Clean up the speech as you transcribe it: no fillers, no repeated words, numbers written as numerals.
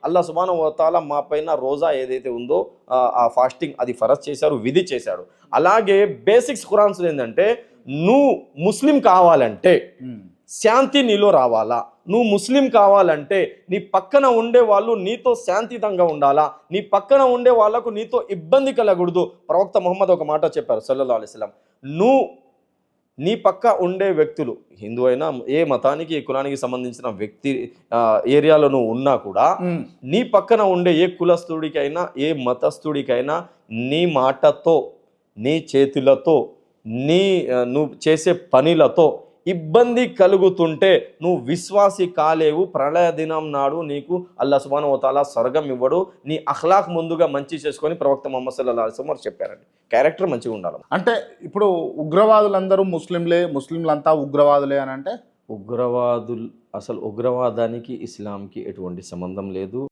అల్లాహ్ సుబ్హానహు వ తఆలా మా పైన రోజా ఏదైతే ఉందో ఆ ఫాస్టింగ్ అది ఫరజ్ చేశారు, విధి చేశాడు. అలాగే బేసిక్స్ ఖురాన్స్ ఏంటంటే నువ్వు ముస్లిం కావాలంటే శాంతి నీలో రావాలా, నువ్వు ముస్లిం కావాలంటే నీ పక్కన ఉండే వాళ్ళు నీతో శాంతియుతంగా ఉండాలా, నీ పక్కన ఉండే వాళ్ళకు నీతో ఇబ్బంది కలగకూడదు. ప్రవక్త ముహమ్మద్ ఒక మాట చెప్పారు సల్లల్లాహు అలైహి వసల్లం, నువ్వు నీ పక్క ఉండే వ్యక్తులు హిందూ అయినా ఏ మతానికి ఏ కులానికి సంబంధించిన వ్యక్తి ఏరియాలో నువ్వు ఉన్నా కూడా నీ పక్కన ఉండే ఏ కులస్తుడికైనా ఏ మతస్థుడికైనా నీ మాటతో నీ చేతులతో నువ్వు చేసే పనిలతో ఇబ్బంది కలుగుతుంటే నువ్వు విశ్వాసి కాలేవు. ప్రళయ దినం నాడు నీకు అల్లాహ్ సుబ్హానహు వ తఆలా స్వర్గం ఇవ్వడు. నీ అఖ్లాక్ ముందుగా మంచి చేసుకొని ప్రవక్త ముహమ్మద్ సల్లల్లాహు అలైహి వసల్లం చెప్పారండి. క్యారెక్టర్ మంచిగా ఉండాలి. అంటే ఇప్పుడు ఉగ్రవాదులందరూ ముస్లింలంతా ఉగ్రవాదులే అని అంటే అసలు ఉగ్రవాదానికి ఇస్లాంకి ఎటువంటి సంబంధం లేదు.